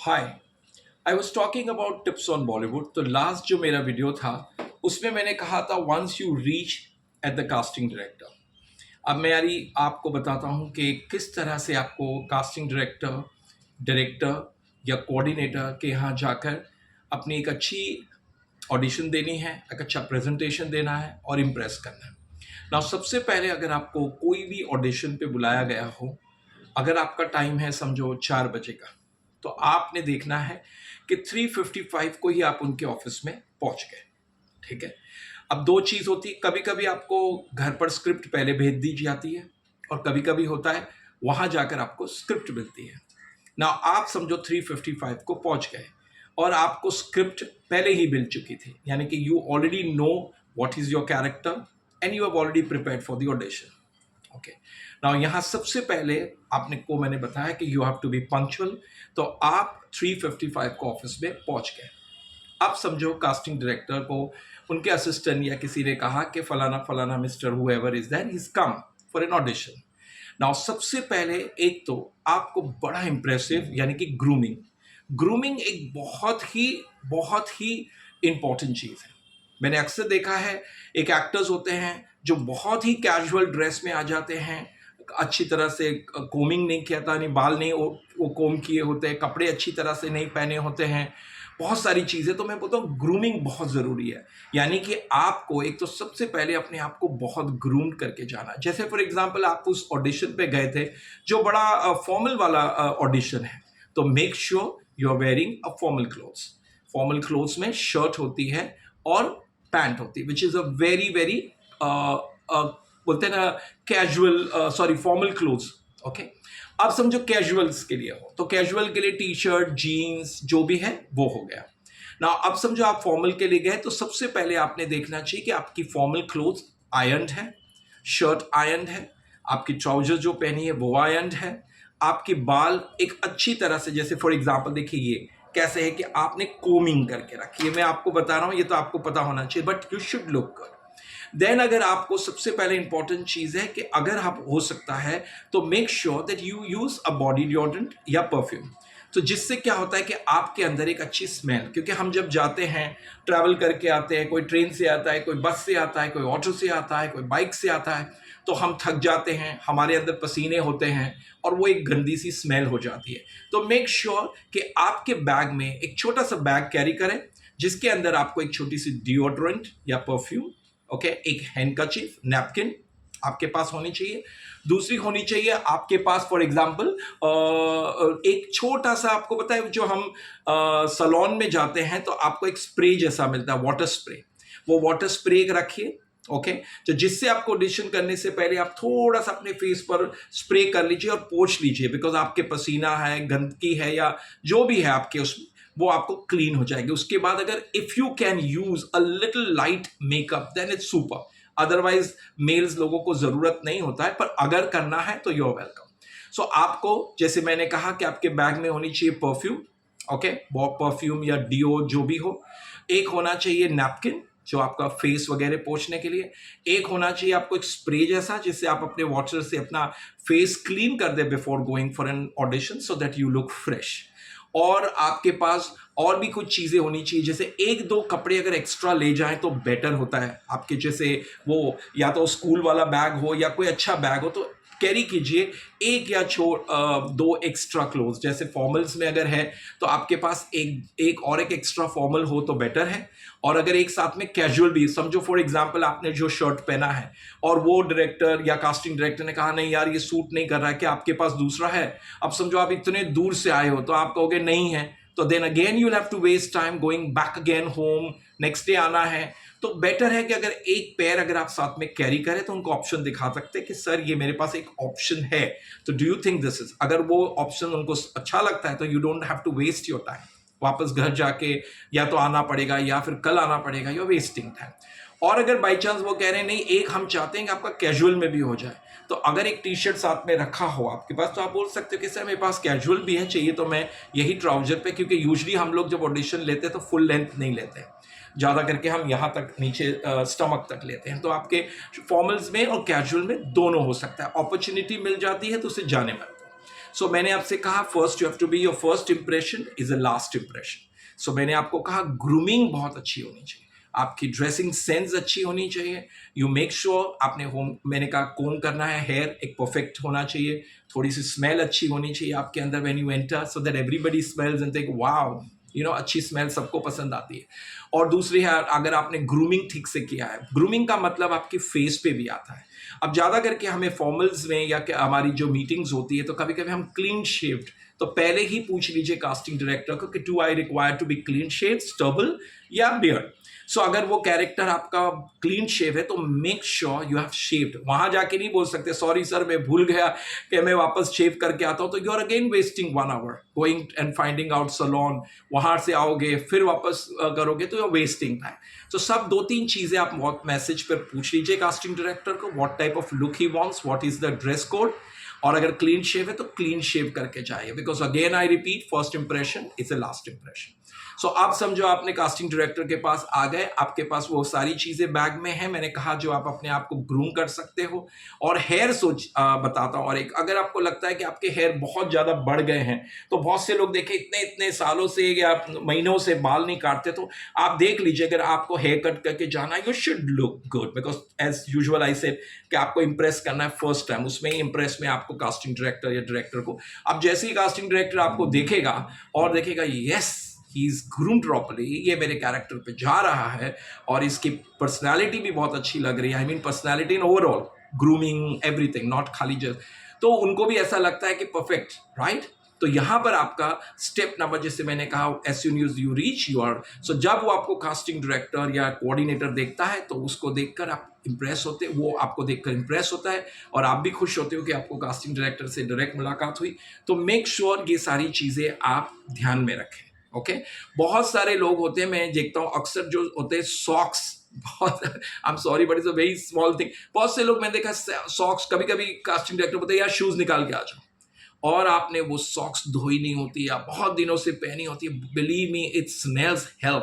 Hi. I was talking about tips on Bollywood. तो last जो मेरा वीडियो था उसमें मैंने कहा था once you reach at the casting director. अब मैं यारी आपको बताता हूँ कि किस तरह से आपको कास्टिंग डायरेक्टर डायरेक्टर या कोऑर्डिनेटर के यहाँ जाकर अपनी एक अच्छी ऑडिशन देनी है, एक अच्छा प्रेजेंटेशन देना है और इम्प्रेस करना है। ना सबसे पहले अगर आपको कोई भी ऑडिशन पे बुलाया गया हो, अगर आपका टाइम है समझो 4 बजे का, तो आपने देखना है कि 3:55 को ही आप उनके ऑफिस में पहुंच गए। ठीक है। अब दो चीज होती, कभी कभी आपको घर पर स्क्रिप्ट पहले भेज दी जाती है और कभी कभी होता है वहां जाकर आपको स्क्रिप्ट मिलती है ना। आप समझो 3:55 को पहुंच गए और आपको स्क्रिप्ट पहले ही मिल चुकी थी, यानी कि you already know what is your character and you have already prepared for the audition. Okay. Now यहाँ सबसे पहले आपने को मैंने बताया कि you have to be punctual. तो आप 3:55 को ऑफिस में पहुंच गए। अब समझो कास्टिंग डायरेक्टर को उनके असिस्टेंट या किसी ने कहा कि फलाना फलाना mister whoever is that is come for an audition. Now सबसे पहले एक तो आपको बड़ा इंप्रेसिव यानी कि ग्रूमिंग ग्रूमिंग एक बहुत ही इंपॉर्टेंट चीज है। मैंने अक्सर देखा है एक एक्टर्स होते हैं जो बहुत ही कैजुअल ड्रेस में आ जाते हैं, अच्छी तरह से कोमिंग नहीं किया था, नहीं बाल नहीं वो कोम किए होते हैं, कपड़े अच्छी तरह से नहीं पहने होते हैं, बहुत सारी चीज़ें। तो मैं बोलता हूँ ग्रूमिंग बहुत ज़रूरी है। यानी कि आपको एक तो सबसे पहले अपने आप को बहुत ग्रूम करके जाना। जैसे फॉर एग्जांपल आप उस ऑडिशन पे गए थे जो बड़ा फॉर्मल वाला ऑडिशन है, तो make sure you are wearing a formal clothes. Formal clothes में शर्ट होती है और पैंट होती है, which is a very very बोलते हैं ना casual, sorry formal clothes. Okay. अब समझो कैजुअल्स के लिए हो तो कैजुअल के लिए टी शर्ट जीन्स जो भी है वो हो गया ना। अब समझो आप फॉर्मल के लिए गए तो सबसे पहले आपने देखना चाहिए कि आपकी फॉर्मल क्लोथ्स आयरन्ड है, शर्ट आयरन्ड है, आपकी ट्राउजर जो पहनी है वो आयरन्ड है, आपके बाल एक अच्छी तरह से, जैसे फॉर एग्जांपल देखिए ये कैसे है कि आपने कोमिंग करके रखी है। मैं आपको बता रहा हूं, ये तो आपको पता होना चाहिए, but you should look good. Then अगर आपको सबसे पहले इंपॉर्टेंट चीज है कि अगर आप हो सकता है तो make sure that you use a body deodorant या परफ्यूम। तो जिससे क्या होता है कि आपके अंदर एक अच्छी स्मेल, क्योंकि हम जब जाते हैं ट्रैवल करके आते हैं, कोई ट्रेन से आता है, कोई बस से आता है, कोई ऑटो से आता है, कोई बाइक से आता है, तो हम थक जाते हैं, हमारे अंदर पसीने होते हैं और वो एक गंदी सी स्मेल हो जाती है। तो मेक श्योर कि आपके बैग में एक छोटा सा बैग कैरी करें जिसके अंदर आपको एक छोटी सी डिओड्रेंट या परफ्यूम, ओके, एक हैंडकरचीफ नैपकिन आपके पास होनी चाहिए। दूसरी होनी चाहिए आपके पास फॉर एग्जांपल एक छोटा सा, आपको पता है जो हम सलोन में जाते हैं तो आपको एक स्प्रे जैसा मिलता है, वाटर स्प्रे। वो वाटर स्प्रे रखिए। ओके। तो जिससे आपको ऑडिशन करने से पहले आप थोड़ा सा अपने फेस पर स्प्रे कर लीजिए और पोंछ लीजिए, बिकॉज आपके पसीना है, गंदगी है या जो भी है आपके उसमें, वो आपको क्लीन हो जाएगी। उसके बाद अगर if you can use a little light makeup then it's super. Otherwise males लोगों को जरूरत नहीं होता है, पर अगर करना है तो यू आर वेलकम। सो आपको जैसे मैंने कहा कि आपके बैग में होनी चाहिए परफ्यूम, ओके, परफ्यूम या डिओ जो भी हो। एक होना चाहिए नैपकिन जो आपका फेस वगैरह पोंछने के लिए। एक होना चाहिए आपको एक स्प्रे जैसा जिससे आप अपने वाटर से अपना फेस क्लीन कर दे before going for an audition, so that you look fresh. और आपके पास और भी कुछ चीजें होनी चाहिए, जैसे एक दो कपड़े अगर एक्स्ट्रा ले जाएं तो बेटर होता है आपके, जैसे वो या तो स्कूल वाला बैग हो या कोई अच्छा बैग हो तो कैरी कीजिए एक या दो एक्स्ट्रा क्लोथ। जैसे फॉर्मल्स में अगर है तो आपके पास एक एक्स्ट्रा फॉर्मल हो तो बेटर है। और अगर एक साथ में कैजुअल भी, समझो फॉर एग्जांपल आपने जो शर्ट पहना है और वो डायरेक्टर या कास्टिंग डायरेक्टर ने कहा नहीं यार ये सूट नहीं कर रहा है, कि आपके पास दूसरा है। अब समझो आप इतने दूर से आए हो तो आप कहोगे नहीं है, तो then again you will have to waste time going back again home, next day आना है। तो बेटर है कि अगर एक पेयर अगर आप साथ में कैरी करें तो उनको ऑप्शन दिखा सकते हैं कि सर ये मेरे पास एक ऑप्शन है, तो do you think this is, अगर वो ऑप्शन उनको अच्छा लगता है तो you don't have to waste your time. वापस घर जाके या तो आना पड़ेगा या फिर कल आना पड़ेगा, यू आर वेस्टिंग टाइम। और अगर बाई चांस वो कह रहे हैं नहीं एक हम चाहते हैं कि आपका कैजुअल में भी हो जाए, तो अगर एक टी शर्ट साथ में रखा हो आपके पास तो आप बोल सकते हो कि सर मेरे पास कैजुअल भी है, चाहिए तो मैं यही ट्राउजर पे, क्योंकि यूजली हम लोग जब ऑडिशन लेते हैं तो फुल लेंथ नहीं लेते हैं, ज़्यादा करके हम यहाँ तक नीचे स्टमक तक लेते हैं। तो आपके फॉर्मल्स में और कैजुअल में दोनों हो सकता है, अपॉर्चुनिटी मिल जाती है तो उसे जाने मत। सो मैंने आपसे कहा first you have to be your first impression is a last impression. So मैंने आपको कहा ग्रूमिंग बहुत अच्छी होनी चाहिए, आपकी ड्रेसिंग सेंस अच्छी होनी चाहिए। यू मेक श्योर आपने होम, मैंने कहा कोम करना है, हेयर एक परफेक्ट होना चाहिए, थोड़ी सी स्मेल अच्छी होनी चाहिए आपके अंदर when you enter, so that everybody smells and think wow, अच्छी स्मेल सबको पसंद आती है। और दूसरी है, अगर आपने ग्रूमिंग ठीक से किया है, ग्रूमिंग का मतलब आपके फेस पे भी आता है। अब ज़्यादा करके हमें फॉर्मल्स में या हमारी जो मीटिंग्स होती है तो कभी कभी हम क्लीन शेव्ड, तो पहले ही पूछ लीजिए कास्टिंग डायरेक्टर को कि do I require to be clean shave, stubble या बियर्ड। सो अगर वो कैरेक्टर आपका क्लीन शेव है तो make sure you have shaved. वहां जाके नहीं बोल सकते सॉरी सर मैं भूल गया कि मैं वापस शेव करके आता हूं, तो you are again wasting 1 hour going and finding out salon, वहां से आओगे फिर वापस करोगे तो यू आर वेस्टिंग टाइम। तो सब 2-3 चीजें आप बहुत मैसेज पर पूछ लीजिए कास्टिंग डायरेक्टर को, what type of look he wants, what is the dress code, और अगर क्लीन शेव है तो क्लीन शेव करके जाइए, because again I repeat first impression is a last impression. So आप समझो आपने कास्टिंग डायरेक्टर के पास आ गए, आपके पास वो सारी चीजें बैग में है, मैंने कहा जो आप अपने आप को ग्रूम कर सकते हो। और हेयर बताता हूँ, और एक अगर आपको लगता है कि आपके हेयर बहुत ज्यादा बढ़ गए हैं, तो बहुत से लोग देखे इतने इतने सालों से या महीनों से बाल नहीं काटते, तो आप देख लीजिए अगर आपको हेयर कट करके जाना है, you should look good, because as usual I said कि आपको इंप्रेस करना है फर्स्ट टाइम, उसमें ही इंप्रेस में आपको कास्टिंग डायरेक्टर या डायरेक्टर को, अब जैसे ही कास्टिंग डायरेक्टर आपको देखेगा और देखेगा yes he is groomed properly, ये मेरे कैरेक्टर पे जा रहा है और इसकी पर्सनैलिटी भी बहुत अच्छी लग रही है, I mean personality in overall, grooming everything, not खाली जस्ट, तो उनको भी ऐसा लगता है कि परफेक्ट, राइट। तो यहां पर आपका स्टेप नंबर, जैसे मैंने कहा as soon as you reach your, so जब वो आपको कास्टिंग डायरेक्टर या कोऑर्डिनेटर देखता है तो उसको देखकर आप इंप्रेस होते, वो आपको देखकर इंप्रेस होता है और आप भी खुश होते हो कि आपको कास्टिंग डायरेक्टर से डायरेक्ट मुलाकात हुई। तो मेक श्योर ये सारी चीजें आप ध्यान में रखें। ओके बहुत सारे लोग होते हैं, मैं देखता हूं अक्सर जो होते हैं सॉक्स, बहुत I am sorry but it's a very small thing, बहुत से लोग मैंने देखा सॉक्स, कभी कभी कास्टिंग डायरेक्टर बोलते हैं यार शूज निकाल के आ जाओ, और आपने वो सॉक्स धोई नहीं होती या बहुत दिनों से पहनी होती है, believe me it smells hello,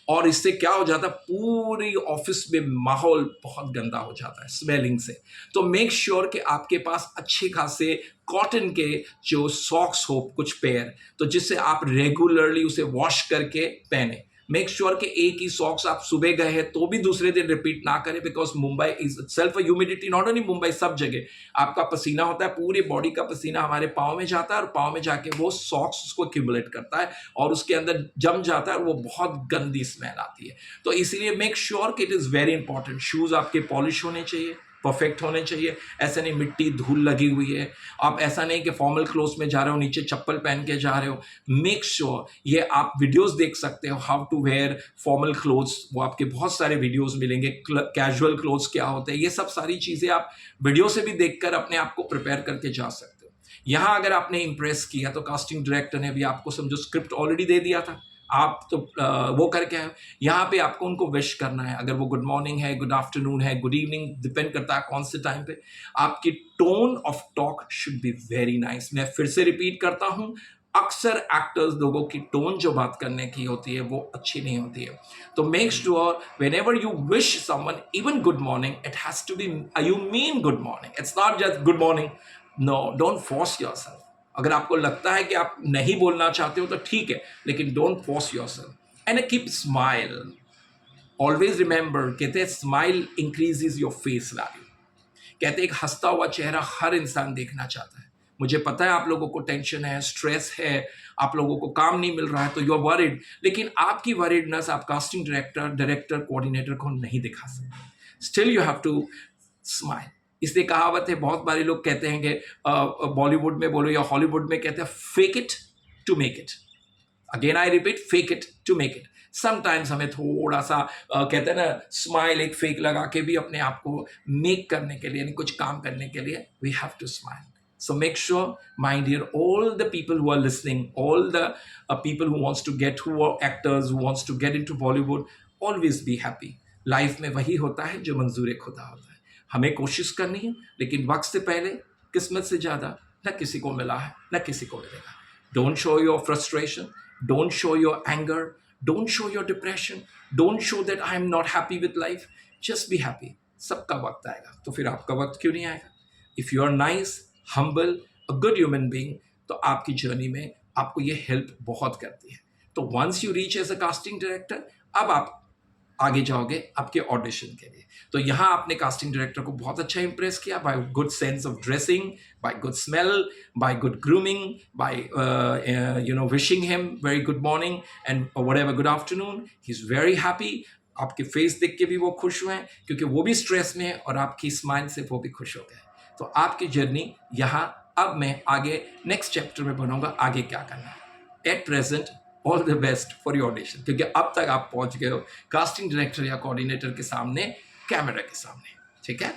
और इससे क्या हो जाता है पूरी ऑफिस में माहौल बहुत गंदा हो जाता है स्मेलिंग से। तो मेक श्योर कि आपके पास अच्छे खासे कॉटन के जो सॉक्स हो कुछ पेयर, तो जिससे आप रेगुलरली उसे वॉश करके पहने। मेक श्योर कि एक ही सॉक्स आप सुबह गए हैं तो भी दूसरे दिन रिपीट ना करें, because Mumbai is self humidity, not only Mumbai, सब जगह आपका पसीना होता है, पूरी बॉडी का पसीना हमारे पाँव में जाता है और पाँव में जाके वो सॉक्स उसको एक्यूमुलेट करता है और उसके अंदर जम जाता है और वो बहुत गंदी स्मेल आती है। तो इसीलिए मेक श्योर कि it is very important, shoes आपके पॉलिश होने चाहिए, परफेक्ट होने चाहिए, ऐसा नहीं मिट्टी धूल लगी हुई है, आप ऐसा नहीं कि फॉर्मल क्लोथ्स में जा रहे हो नीचे चप्पल पहन के जा रहे हो। मेक श्योर ये आप वीडियोस देख सकते हो how to wear formal clothes, वो आपके बहुत सारे वीडियोस मिलेंगे, कैजुअल क्लोथ्स क्या होते हैं, ये सब सारी चीजें आप वीडियो से भी देखकर अपने आप को प्रिपेयर करके जा सकते हो। यहाँ अगर आपने इंप्रेस किया तो कास्टिंग डायरेक्टर ने भी आपको समझो स्क्रिप्ट ऑलरेडी दे दिया था, आप तो वो करके आए, यहाँ पे आपको उनको विश करना है, अगर वो गुड मॉर्निंग है, गुड आफ्टरनून है, गुड इवनिंग, डिपेंड करता है कौन से टाइम पे। आपकी tone of talk should be very nice. मैं फिर से रिपीट करता हूँ, अक्सर एक्टर्स लोगों की टोन जो बात करने की होती है वो अच्छी नहीं होती है। तो make sure whenever you wish someone even good morning, it has to be you mean good morning, it's not just good morning. No, don't force yourself. अगर आपको लगता है कि आप नहीं बोलना चाहते हो तो ठीक है, लेकिन don't force yourself and keep smile. Always remember, कहते हैं smile increases your face value. कहते हैं एक हंसता हुआ चेहरा हर इंसान देखना चाहता है। मुझे पता है आप लोगों को टेंशन है, स्ट्रेस है, आप लोगों को काम नहीं मिल रहा है तो यू आर वरीड, लेकिन आपकी वरीडनेस आप कास्टिंग डायरेक्टर कोऑर्डिनेटर को नहीं दिखा सकते। Still you have to smile. इसलिए कहावत है, बहुत बारे लोग कहते हैं कि बॉलीवुड में बोलो या हॉलीवुड में कहते हैं fake it to make it. Again I repeat, fake it to make it. Sometimes हमें थोड़ा सा कहते हैं ना स्माइल एक फेक लगा के भी अपने आप को मेक करने के लिए, यानी कुछ काम करने के लिए we have to smile. So make sure, my dear, all the people who are listening, all the people who wants to get, who are actors, who wants to get into Bollywood, always be happy. Life में वही होता है जो मंजूर खुदा होता है। हमें कोशिश करनी है, लेकिन वक्त से पहले किस्मत से ज़्यादा न किसी को मिला है न किसी को मिलेगा। Don't show your frustration, don't show your anger, don't show your depression, don't show that I am not happy with life. Just be happy. सबका वक्त आएगा, तो फिर आपका वक्त क्यों नहीं आएगा? If you are nice, humble, a good human being, तो आपकी जर्नी में आपको ये हेल्प बहुत करती है। तो once you reach as a casting director, अब आप आगे जाओगे आपके ऑडिशन के लिए। तो यहाँ आपने कास्टिंग डायरेक्टर को बहुत अच्छा इंप्रेस किया by good sense of dressing, by good smell, by good grooming, by wishing him very good morning and whatever good afternoon. He is very happy. आपके फेस देख के भी वो खुश हुए हैं, क्योंकि वो भी स्ट्रेस में है और आपकी स्माइल से वो भी खुश हो गए। तो आपकी जर्नी यहाँ, अब मैं आगे नेक्स्ट चैप्टर में बनाऊंगा आगे क्या करना है। At present all the best for your audition, क्योंकि अब तक आप पहुंच गए हो कास्टिंग डायरेक्टर या कोऑर्डिनेटर के सामने, कैमरा के सामने। ठीक है,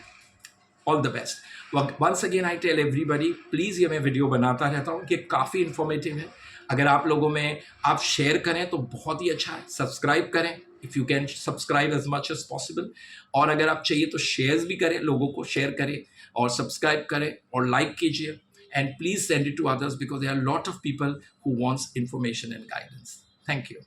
all the best. Once again I tell everybody, please ये मैं वीडियो बनाता रहता हूँ कि काफ़ी इन्फॉर्मेटिव है। अगर आप लोगों में आप शेयर करें तो बहुत ही अच्छा है। सब्सक्राइब करें, if you can subscribe as much as possible. और अगर आप चाहिए तो शेयर्स भी करें, लोगों को शेयर करें और सब्सक्राइब करें और लाइक कीजिए। And please send it to others because there are a lot of people who wants information and guidance. Thank you.